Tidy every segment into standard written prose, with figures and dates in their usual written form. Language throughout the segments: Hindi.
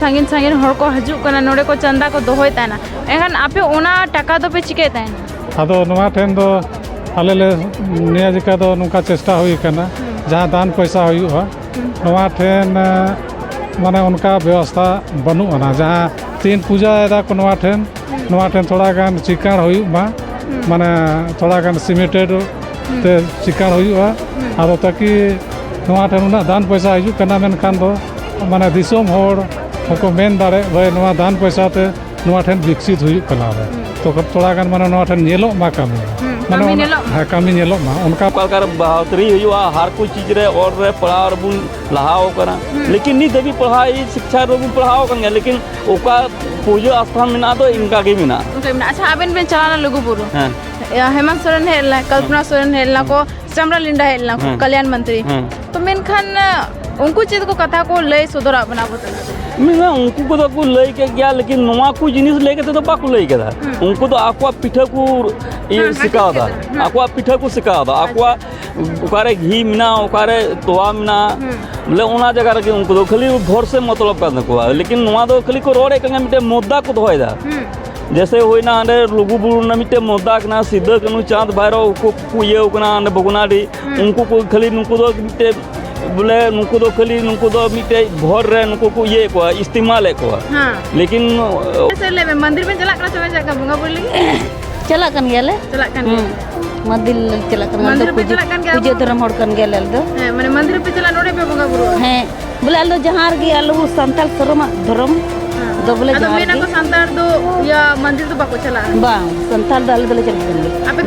सागिन सागिन हर को हजूक कना नोडे को चंदा को दोहोय ताना एखान आपे ओना टाका दो पे चिके ताना आदो नोवा ठेन दो आले ले निया जिका दो नुका चेष्टा हुई कना जहाँ दान पैसा हुआ नोवा ठेन माने उनका व्यवस्था बनू ना जहाँ तीन पूजा एदा को नोवा ठेन थोड़ा गान चिकाण हुई माने थोड़ा गान सिमेंटेड ते चिकाण हुआ आदो ताकि नोवा ठेन उना दान पैसा हिजू कना मेनखान दो माने दिसोम होड़ को मेन दाड़े भाई नोवा दान पैसा ते नोवा ठेन विकसित हुई कना तो थोड़ा गान माने नोवा ठेन नेलो मा कमी माने हाँ कमी नेलो मा उनका प्रकार बहादुरी हुआ हर कोई चीज रे और रे पढ़ा और बुन लहाओ करा लेकिन नी देवी पढ़ाई शिक्षा रो बुन पढ़ाओ कर लेकिन ओका पूजा स्थान में दो इनका के मिना अच्छा आबेन बेन चलाना लुगु बुरु हेमंत सोरेन हेलना कल्पना सोरेन हेलना को समरा लिंडा हेलना को कल्याण मंत्री तो मेनखान उनको चीज को कथा को लय सुधरा बना बता मैं उनको को लय के गया लेकिन नवा को जिनिस लेके तो बाकू लय के था उनको तो आकवा पिठा को ये सिखा था आकवा पिठा को सिखा था आकवा उकारे घी मिना उकारे तोवा मिना बोले ओना जगह रे उनको तो खाली भोर से मतलब करने को लेकिन नवा तो खाली को रोड़े के मिटे मुद्दा को दोय दा जैसे होइना अंडे लुगु बुरु न मिटे मुद्दा कना सिद्ध कनु चांद भैरव को ये कना अंडे बगुनाडी उनको को खाली नुको दो मिटे बोले नुको दो खाली नुको दो मिटे भोर रे नुको को ये को इस्तेमाल को लेकिन ले मंदिर में चला करा जगह बंगा बोली चला कन गेले मंदिर चला कन मंदिर पे चला कन पूजा धर्म हड़ कन गेले दो माने मंदिर पे चला नोडे पे बंगा बुरु है बोले अल्लो जहार गे अल्लो संताल धर्म दो बोले जहार को संताल दो या मंदिर तो बाको चला बा संताल दल दले चल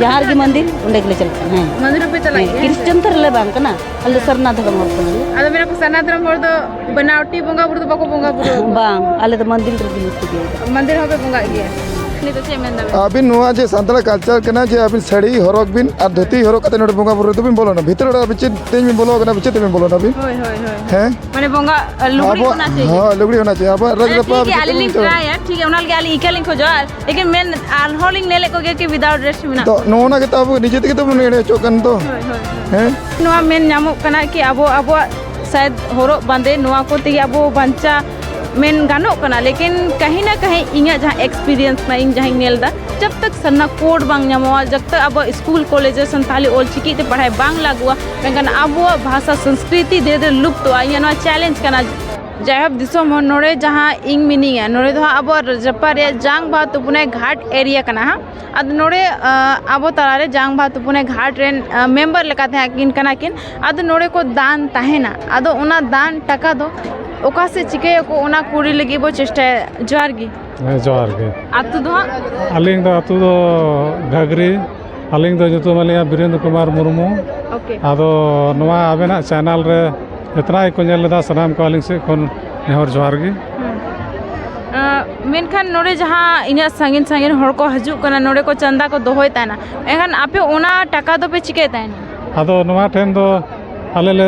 जहार गे मंदिर उंडे के चल है मंदिर पे चला क्रिश्चियन थरले बांग कना अल्लो सरना धर्म हड़ कन अदो मेरा को सरना धर्म हड़ दो बनावटी बंगा बुरु तो बाको बंगा बुरु बांग अल्ले तो मंदिर रे मंदिर होबे बंगा गया अबिन नुआ जे संताल कल्चर कना जे अबिन साड़ी हरक बिन और धोती हरक कते नोडे बंगा बुरु तो बिन बोलो ना भीतर रे बिचे तेज बिन बोलो कना बिचे ते बिन बोलो ना बिन होय हैं माने बंगा लुगड़ी होना चाहिए हां लुगड़ी होना चाहिए अब रजरपा ठीक है आलिलिंग ट्राई है ठीक है उनाल के आली इकलिंग को जो लेकिन मेन आल होलिंग नेले को के विदाउट ड्रेस बिना तो नोना के तब निजे के तो ने चोकन तो हैं नुआ मेन नामो कना कि अब शायद होरो बांधे नुआ को ते अब बंचा मेन गानो कना लेकिन कहीं ना कहीं इኛ जहाँ एक्सपीरियंस में इन जहाँ नेलदा जब तक सन्ना कोड बांग नामवा जब तक अब स्कूल कॉलेज संताली ओलचिकी ते पढ़ाई बांग लागुआ मेनखान अब भाषा संस्कृति धीरे धीरे लुप्त हुआ इना चैलेंज कना जायब दिसोम नोड़े जहाँ इंग मीनिंग है नोड़े तो अब रजपा रे जांग बा तुपुने घाट एरिया कना अद नोड़े अब तारे जांग बा तुपुने घाट रेन मेंबर लेका थे किन कना किन अद नोड़े को दान ताहेना अदो उना दान टका दो ओका से चिके को ओना कुड़ी लगी वो चेष्टा जोहार गी आतु दो अलिंग दो आतु दो घागरी अलिंग दो जुतु मलिया वीरेंद्र कुमार मुर्मू ओके आदो नवा आबेना चैनल रे इतना ही को नेलदा सलाम को अलिंग से कोन नेहर जोहार गी मेनखान नोड़े जहाँ इना सागिन सागिन हर को हजूक कना नोड़े को चंदा को दोहोय ताना एखान आपे ओना टाका दो पे चिके ताना आदो नवा ठेन दो आले ले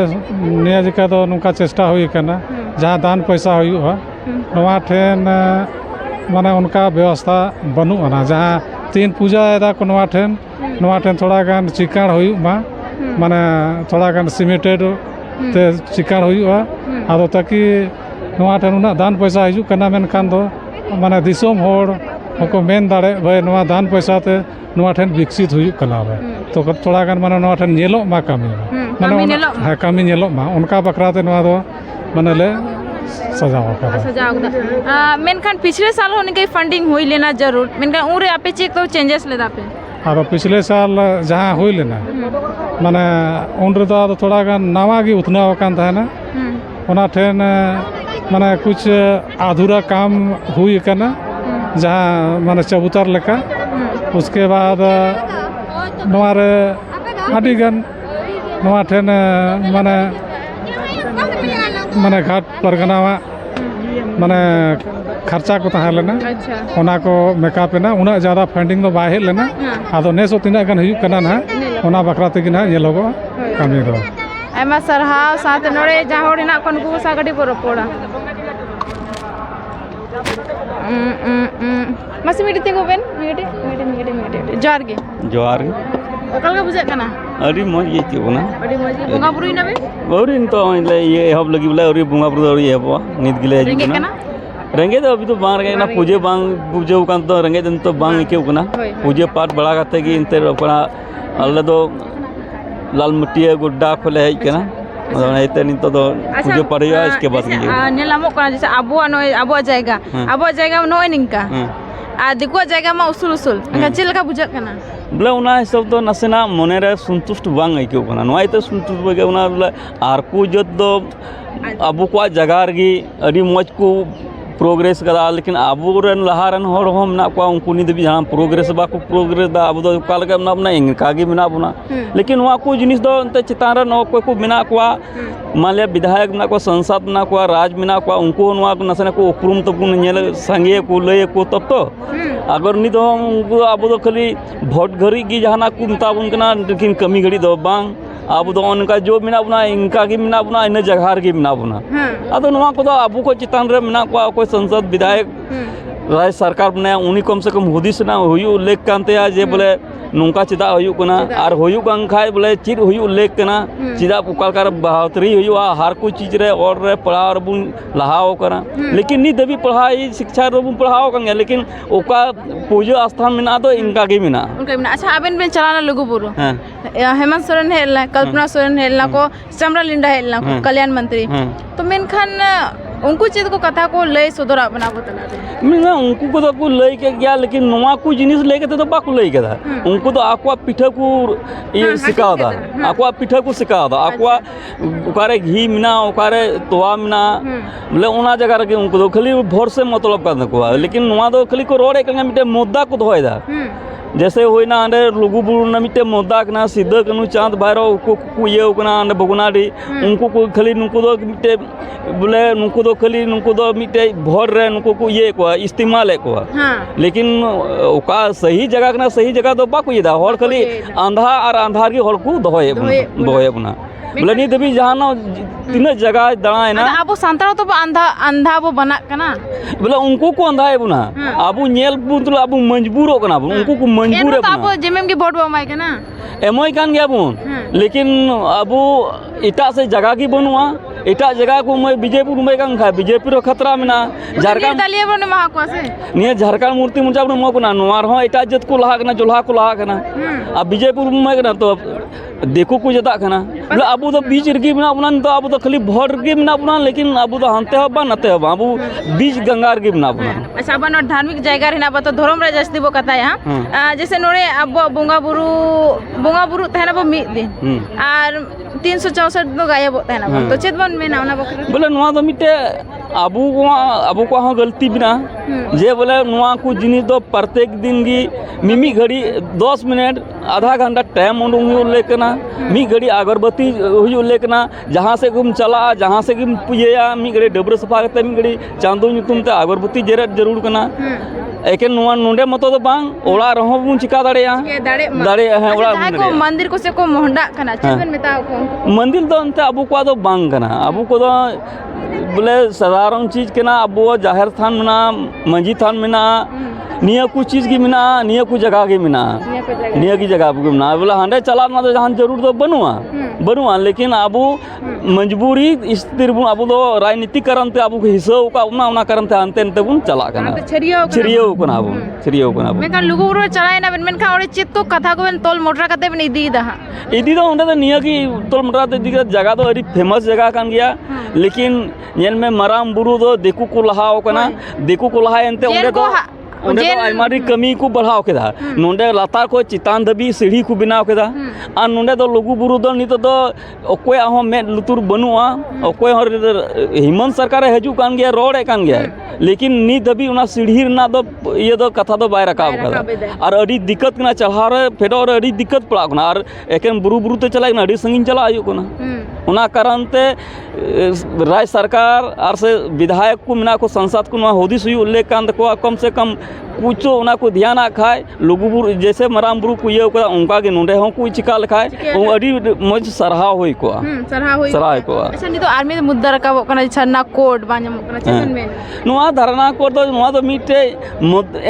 निया जिका दो नुका चेष्टा हुई कना जहाँ दान पैसा हुआ नवा ठेन माने उनका व्यवस्था बनू ना जहाँ तीन पूजा एदा को नवा ठेन थोड़ा गान चिकाण हुआ माने थोड़ा गान सिमेंटेड ते चिकाण हुआ आदो ताकि नवा ठेन उना दान पैसा हिजू कना मेनखान दो माने दिसोम होड़ को मेन दाड़े भाई नवा दान पैसा ते नवा ठेन विकसित हुई कना तो थोड़ा गान माने नवा ठेन नेलो मा कमी माने हाँ कमी नेलो मा उनका बकराते नवा दो माने ले सजाओ मेनखान पिछले साल होने के फंडिंग हुई लेना जरूर मेनखान उरे आपे चेक तो चेंजेस लेदा पे अब पिछले साल जहाँ हुई लेना माने उन रे तो थोड़ा गान नवा गी उतना कान था ना ओना ठेन माने कुछ अधूरा काम हुई कना जहाँ माने चबूतर लेका उसके बाद नवारे आदि गान नवा ठेन माने माने घाट परगनावा माने खर्चा को तहाँ लेना ओना को मेकअप ना उना ज़्यादा फंडिंग तो बाहे लेना आदो नेसो तीना गन हुई कना ना ओना बकरा तक ना ये लोगो कमी दो आयमा सरहाव साथ नोड़े जहाँ ना कोन को सागड़ी पर पोड़ा मसी मिटी ते गोबेन मिटी जोहार गे ओकल का बुझे कना अरे मज ये चोना अड़ी मज बंगा बुरुई नबे औरिन तो ये हब लगी बोला और बंगा बुरु और ये हबवा नित गिले रेंगे कना रेंगे तो अभी तो बांग रेंगे ना पूजे बांग पूजे कान तो रेंगे दिन तो बांग इके उकना पूजे पाठ बड़ा करते कि इंते अपना अल्लाह तो लाल मिट्टी गुड्डा खोले है इके ना इते नितो तो पूजे पढ़िया इसके बाद नेलामो कना जैसे आबो जायगा नोय निंका आ दिको जायगा मा उसूल उसूल एका चेल का बुझा कना बोले उना हिसाब तो नसेना मने रे संतुष्ट बांग इके उकना नोय तो संतुष्ट बगे उना बोले आर को जत दो अबो को जगह रगी अडी मौज को प्रोग्रेस कदा लेकिन आबोरन लहारन हर हम ना को उनको निद भी जहां प्रोग्रेस बाको प्रोग्रेस दा अब दो काल के ना बना इनका गे बिना बुना लेकिन वहाँ को जिनिस दो अंत चितान नो को बिना को मान लिया विधायक ना को संसद ना को राज बिना को उनको नवा को नसने को उपरुम तो गुण नेल संगे को लय को तब तो अगर नि दो उनको अब दो खाली वोट घड़ी की जहां को मुताबन कना लेकिन कमी घड़ी दो बांग अब तो उनका जो मिना बुना इनका की मिना बुना इन जगह की मिना बुना अदो नवा को अब को चितान रे मिना को कोई संसद विधायक राज्य सरकार बनाया उन्हीं कम से कम हुदिस ना हुयु उल्लेख कानते जे बोले नौका चिदा हुयु कना और हुयु कान खाय बोले चिद हुयु उल्लेख कना चिदा पुकार बहावतरी हुयु हर कोई चीज रे और रे पढ़ाओ बुन लहाओ करा लेकिन नि दबी पढ़ाई शिक्षा रो बुन पढ़ाओ कान लेकिन ओका पूजा स्थान मिना तो इनका के मिना उनका मिना अच्छा आबेन बेन चलाना लुगु बुरु हेमंत सोरेन हेलना कल्पना सोरेन हेलना को समरा लिंडा हेलना को कल्याण मंत्री तो मेनखान उनको चीज को कथा को लय सदरा बना बता मैं उनको को लय के गया लेकिन नवा को जिनिस लेके तो बाको लय के था उनको तो आकुआ पिठा को ये सिखा था आकुआ पिठा को सिखा था आकुआ उकारे घी मिना उकारे तोवा मिना बोले उना जगह रे उनको तो खाली भोर से मतलब कर को लेकिन नवा तो खाली को रोड एक मिटे मुद्दा को दोय दा जैसे होइना अंडे लुगु बुरु न मिटे मुद्दा कना सिद्ध कनु चांद बायरो को ये कना अंडे बगुनाडी उनको को खाली नुको दो मिटे बोले नुको दो खाली नुको दो मिटे भोर रे नुको को ये को इस्तेमाल है को लेकिन ओका सही जगह कना सही जगह तो बाको ये दा हर खाली अंधा और अंधार की हर को दोय बुना बोले नि दबी जहां तीन जगह दड़ाए ना अब संतान तो अंधा वो बना कना बोले उनको को अंधा है बुना अब नेल बुन अब मजबूर हो कना उनको को मजबूर है अब जेमेम की वोट बमाय कना एमओई कान गया बुन लेकिन अब इटा से जगह की बनुआ इटा जगह को मैं बीजेपी में कान खा बीजेपी रो खतरा में झारखंड दलिए बने महा से निये झारखंड मूर्ति मुजा बने मो कना नवार हो इटा जत को लहा कना जोल्हा को लहा कना अब बीजेपी में कना तो देखो को जदा कना बोले अब तो बीच रगी बिना बुना तो अब तो खाली भोट रगी बिना बुना लेकिन अब तो हंते हो बा नते हो अब बीच गंगा रगी बिना बुना अच्छा अब न धार्मिक जगह रहना बा तो धर्म रे जस्ती बो कथा यहां जैसे नोरे अब बोंगा बुरु तहना बो मी दिन और 364 दो गायब तहना बो तो चेत बन में ना बकरा बोले नवा तो मिटे अब को हां गलती बिना जे बोले नवा को जिनिस दो प्रत्येक दिन की मिमी घड़ी 10 मिनट आधा घंटा टाइम उंडू लेकना मी घड़ी अगरबत्ती हुई लेकना जहाँ से गुम चला जहाँ से गुम पुया मी घड़ी डबरे सफा करते मी घड़ी चांदो नुतुम ते अगरबत्ती जेरत जरूर कना एके नुआ नोंडे मतो तो बांग ओड़ा रहो बुन चिका दाड़े है ओड़ा को मंदिर को से को मोहंडा कना चेबन मेता को मंदिर तो अंते अबु को तो बांग कना अबु को तो बोले साधारण चीज के ना अब जाहिर थान मिना मंजी थान मिना निया कुछ चीज़ की मिना निया कुछ जगह की मिना निया की जगह की मिना बोला हंडे चला ना तो जहाँ जरूर तो बनुआ लेकिन अब मजबूरी स्थिर अब तो राजनीतिकरण ते अब हिस्सा का उना करन ते अंते अंते बुन चला कना छरियो कना मेका लुगु रो चलाए ना मेन का ओरे चित तो कथा को बेन तोल मोटरा कते बेन इदी दा इदी तो उंडे तो निया की तोल मोटरा ते दिगा जगह तो अरी फेमस जगह कान गया लेकिन नेल में मराम बुरु दो देखु को लहाओ कना देखु को लहाए अंते उंडे तो आयमारी कमी को बढ़ाव केदा नोंडे लातार को चितान दबी सीढ़ी को बनाव केदा और नोंडे तो लघु बुरु दो नित तो ओकोय हो में लुतुर बनुआ ओकोय हेमंत सरकार हजू कान गया रोड कान गया लेकिन नी दबी उना सीढ़ी ना दो ये दो कथा दो बाय रकाब कदा और अड़ी दिक्कत ना चढ़ा रे फेडो और अड़ी दिक्कत पड़ा कना और एकेन बुरु ते चला अड़ी संगिन चला आयु कना उना कारण ते राज्य सरकार और से विधायक को मिना को संसद को होदी सुई उल्लेख कान को कम से कम कुछ उना को ध्यान खाए लुगुबुर जैसे मराम बुरु को ये उनका के नोंडे हो कोई चिका लिखाए अड़ी मज सरहा होई को सरहा को अच्छा नी तो आर्मी मुद्दा रकाबो कना छन्ना कोड बांजम कना चेन में नोआ धरना कोड तो नोआ तो मिटे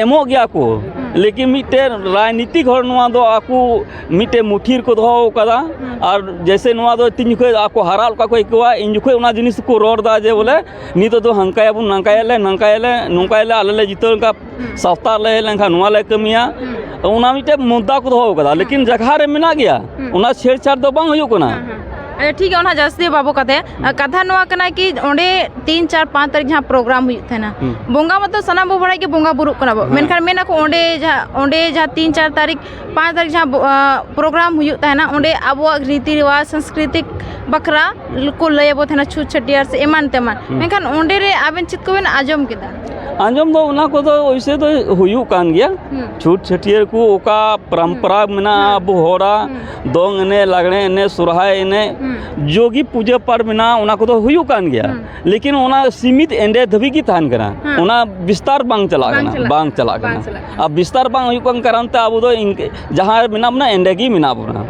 एमो गया को लेकिन मिट्टे राजनीतिक हर नवा दो आकू मिट्टे मुठीर को दो कदा और जैसे नवा दो तीन जुखे आको हराल का को इकवा इन जुखे उना जिनिस को रोड दा जे बोले नीतो तो हंकाया बुन नंकायले नंकायले आले जितो का सफ्तार ले लंखा नवा ले कमिया उना मिट्टे मुद्दा को दो कदा लेकिन जगह रे मिना गया उना छेड़छाड़ दो बांग हुयो कना अच्छा ठीक है जास्ती बाबू कथे कथा नवा कना कि ओंडे 3 4 5 तारीख जहाँ प्रोग्राम हुई थे ना बोंगा मतलब सना बो बड़ा के बोंगा बुरु कना मेनखान मेना को ओंडे जहाँ 3 4 तारीख 5 तारीख जहाँ प्रोग्राम हुई था ना ओंडे अब रीति रिवाज सांस्कृतिक बखरा को लय बो थे ना छूट छटियार से एमान तेमान मेनखान ओंडे रे आबेन चित को बेन आजम केदा आंजम दो उना को तो वैसे तो हुयु कान गया छूट छटियर को ओका परंपरा मना अब होरा दोंग ने लगने ने सुरहाय ने जोगी पूजा पाठ मना उना को तो हुयु कान गया लेकिन उना सीमित एंडे धबी की थान करा उना विस्तार बांग चला कना अब विस्तार बांग हुयु कान करन त अब तो जहां मिना मना एंडे की मिना बना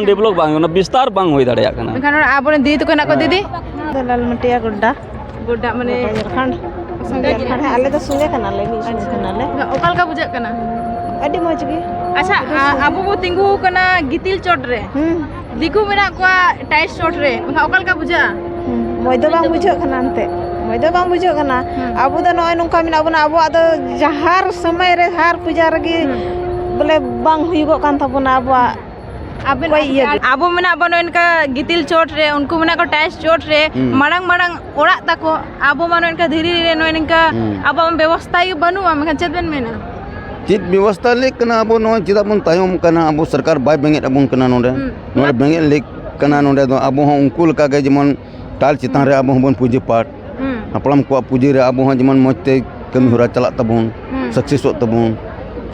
डेवलप बांग उना विस्तार बांग होई दाड़या कना मेनखान आबोने दीदी तो कना को दीदी दलाल मटिया गुड्डा माने आले तो सुंगे कना ले ओकाल का बुझा कना अडी मौज गे अच्छा आबो बो तिंगु कना गितिल चोट रे दिकु मेना को टाइस चोट रे ओकाल का बुझा मौज दो बांग बुझो कना अंते मौज दो बांग बुझो कना आबो द नय नुका मिना बना आबो आदो जहार समय रे हार पूजा रगी बोले बांग हुइगो कान तबना आबो आबो मेना बन इनका गितिल चोट रे उनको मेना को टाइस चोट रे मड़ंग ओड़ा तको आबो मानो इनका धीरे धीरे नो इनका अब व्यवस्था ही बनुआ मेखन चेत बेन मेना चित व्यवस्था ले कना अब नो चिदा बन तायम कना अब सरकार बाय बेंगे अबुन कना नोडे नोडे बेंगे ले कना नोडे दो अब हो उनकुल का के जमन ताल चितान रे अब हो बन पूजा पाठ हपड़म को पूजा रे अब हो जमन मोते कमी होरा चला तबुन सक्सेस तबुन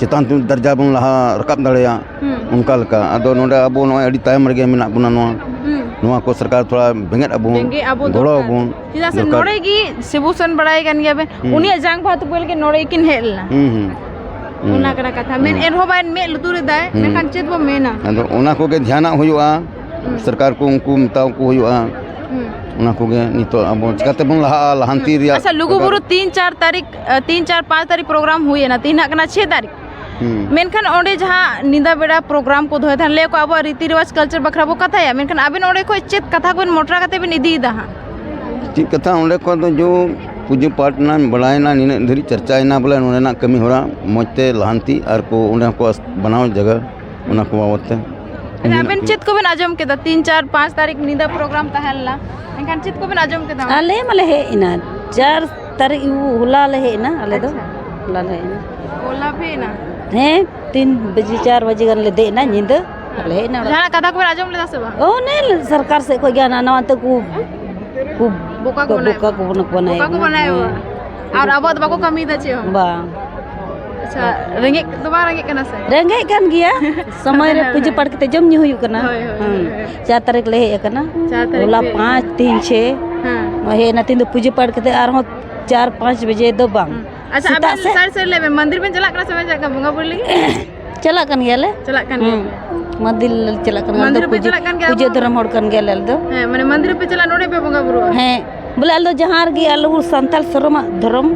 चितान तुम दर्जा बन लहा रकाब दड़या उनका लका अदो नोडे अब नो अडी तायम रगे मिना बुना नो को सरकार थोड़ा बेंगे अबुन गोड़ो अबुन चिदा से नोडे की सिबुसन बड़ाई कन गया बे उनी जांग भात बोल के नोडे किन हेलना उना कना कथा मेन एरहो बाय मे लुतुरे दाय मेखान चेत बो मेना अदो उना को के ध्यान हुयुआ सरकार को उनको मताव को हुयुआ उना को के नितो अब चिकाते बन लहांती रिया अच्छा लुगुबुरु 3 4 5 तारीख प्रोग्राम हुई है ना 3 कना 6 तारीख मेनखान ओंडे जहाँ निदा बेड़ा प्रोग्राम को धोय थान ले को अब रीति रिवाज कल्चर बखरा बो कथा या मेनखान आबेन ओंडे को चेत कथा को मोटरा कते बिन इदी दा हां ठीक कथा ओंडे को तो जो पूजा पाठ ना बढ़ाएना नीने धरी चर्चाएना बोले ओंडे ना कमी होरा मोते लहांती और को ओंडे को बनाओ जगह उना को आवते आबेन चेत को बिन आजम के 3 4 5 तारीख निदा प्रोग्राम तहलला मेनखान चेत को बिन आजम के आले मले हे इना 4 तारीख हुला ले हे ना आले दो हुला ले ना ओला भी ना हे 3 बजे 4 बजे गन ले दे ना नींद ले हे ना जहां कथा को आजम ले दसबा ओ ने सरकार से को ज्ञान ना तो को बोका को बनाए और अब तो बाको कमी द छे बा अच्छा रेंगे दोबारा रेंगे कना से रेंगे कान गया समय रे पूजा पाठ के जम नी हुई कना 4 तारीख ले हे कना 4 तारीख 5 3 6 हां हे ना 3 पूजा पाठ के और 4 5 बजे दो बांग अच्छा अब सर ले मंदिर में चला कना समय जाका बंगा बोल लगी चला कन गया ले चला कन मंदिर चला कन मंदिर पे चला कन पूजा धर्म होड़ कन गया ले दो है माने मंदिर पे चला नोडे पे बंगा बुरु है बोले अल दो जहां गे अल संताल धर्म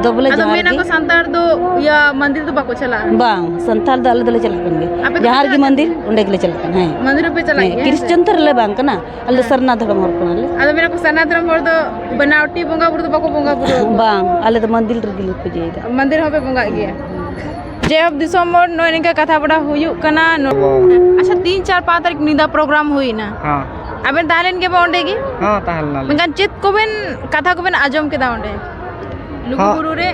दो बोले जहां मेना को संताल दो या मंदिर तो बाको चला बांग संताल दो अल दो चला कन गे जहां गे मंदिर उंडे के चला कन है मंदिर पे चला क्रिश्चियन धर्म ले बांग कना अल सरना धर्म होड़ कन ले अल मेना को सरना धर्म होड़ दो बनावटी बंगा बुरु तो बाको बंगा बुरु बांग अल दो मंदिर रे गे पूजा मंदिर हो पे बंगा गया जे अब दिसंबर नो इनका कथा बड़ा हुई कना अच्छा 3 4 5 तारीख निदा प्रोग्राम हुई ना हां अबेन तालेन के बोंडे की हां ताहलना मेगन चित को बेन कथा को बेन आजम के दाउंडे लुगु गुरु रे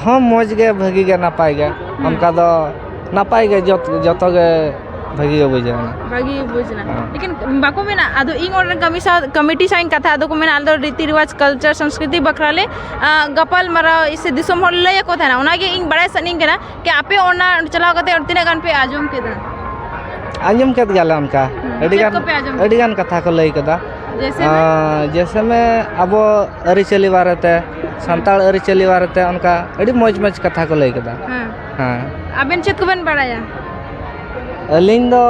हां मौज गे भगी गे ना पाई गे हमका तो ना पाई गे जत गे भगी गे बुझना लेकिन बाको में ना आदो इंग और कमिटी साइन कथा आदो को में आदो रीति रिवाज कल्चर संस्कृति बखराले गपल मरा इसे दिसम होल ले को था ना उना के इंग बड़ा सनिंग के ना कि आपे ओना चलाव कते और तिने गान पे आजम के दा आजम के गला हमका अडी गान कथा को लई कदा जैसे में अब अरी चली बारते संताल अरी चली बारते उनका अडी मौज कथा को लई कदा हां अबेन चेत को बन बड़ाया अलिंग दो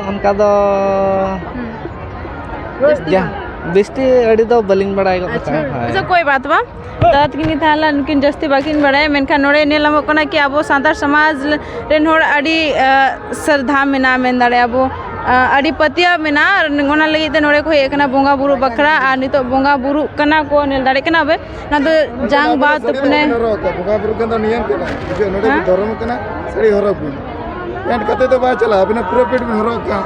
उनका दो बिस्टी अड़ी दो बलिंग बड़ाई को पता अच्छा कोई बात बा तात किन थाला नुकिन जस्ती बाकिन बड़ाय मेनखान नोड़े नेलामो कना कि अब सानतार समाज रेन होड़ अड़ी श्रद्धा मेना मेन दाड़े अब अड़ी पतिया मेना ओना लगी ते नोड़े को हे कना बोंगा बुरु बखरा आ नितो बोंगा बुरु कना को नेल दाड़े कना बे ना तो जांग बात अपने बोंगा बुरु के अंदर नियम कना जो नोड़े धर्म कना सड़ी हरक बिन एंड कते तो बा चला अबिन पूरा पेट में हरक का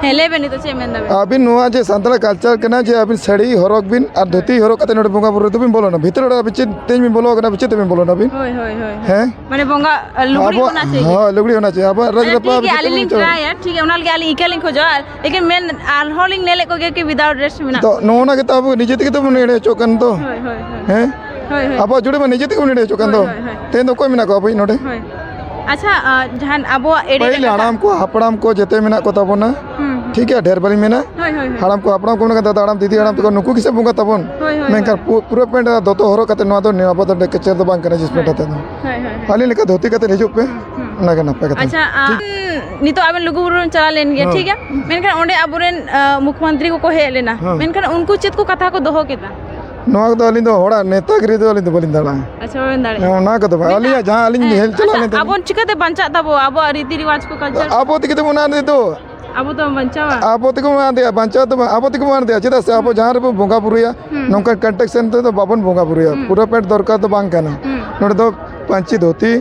हेले बेनी तो चे मेन दाबे अबिन नुआ जे सांतला कल्चर कना जे अबिन सड़ी हरक बिन और धोती हरक कते नोड़े बोंगा बुरु तो बिन बोलो ना भीतर ओड़ा बिचे तेज बिन बोलो कना बिचे ते बिन बोलो ना बिन होय हैं माने बोंगा लुगड़ी होना चाहिए हां लुगड़ी होना चाहिए अब रजरप्पा ठीक है आली लिंक ट्राई यार ठीक है उनाल के आली इके लिंक हो जा लेकिन मेन आल होलिंग नेले को के विदाउट ड्रेस में ना तो नोना के तब निजे ते तो नेड़े चोकन तो हैं अब जुड़े में निजे ते नेड़े चोकन तो तेन तो कोई मिना को भाई नोडे अच्छा जहां अब एडी पहले हड़ाम को जेते मिना को तबना ठीक है ढेर बड़ी मेना हड़ाम को हपड़ाम को दादा हड़ाम दीदी हड़ाम तो नुकु किसे बुंगा तबन मेनका पूरा पेंट दोतो हरो कते नवा दो नेवा तो कचर दो बांग करे जिस पेंट आते दो आली लेका धोती कते हिजुप पे ना के नपे कते अच्छा नितो आबेन लुगुबुरु चला लेन गया ठीक है मेनखान ओंडे अबुरेन मुख्यमंत्री को हे लेना मेनखान उनको चेत को कथा को दोहो केता नोक दो अलिन दो होड़ा नेतागिरी दो अलिन दो बलिन दाड़ा अच्छा बलिन दाड़ा ना को दो अलिया जहां अलिन हेल चला ने अबोन चिकते बंचा तबो अब रीति रिवाज को कल्चर अब तिके बना दे तो अब तो बंचावा अब तिके बना दे बंचा तो अब तिके बना दे चेदा से अब जहां रे बोंगा बुरुया नोका कंटेक्शन तो बाबन बोंगा बुरुया पूरा पेट दरकार तो बांग काना नोडे दो पंची धोती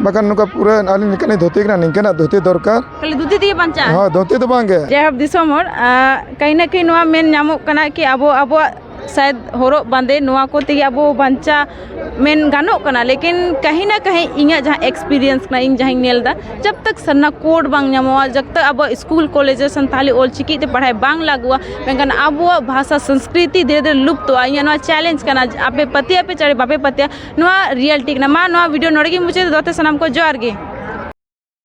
बकन नुका पूरा अलिन निकने धोती कना निकना धोती दरकार खाली धोती दिए बंचा हां धोती तो बांगे जय हब दिसोमर कहीं ना कहीं नवा मेन नामो कना कि अब शायद होरो बांधे नवा को तेगे अब बंचा मेन गानो कना लेकिन कहीं ना कहीं इኛ जहाँ एक्सपीरियंस कना इन जहाँ नेल दा जब तक सरना कोड बांग ᱧᱟᱢᱚᱜᱼᱟ जब तक अब स्कूल कॉलेज संताली ऑलचिकी ते पढ़ाई बांग लागुआ मेनखान अब भाषा संस्कृति धीरे धीरे लुप्त हुआ इኛ नवा चैलेंज कना आपे पतिया पे चढ़े बापे पतिया नवा रियलिटी कना मा नवा वीडियो नोड़े की मुझे दोते सनम को जोहार गे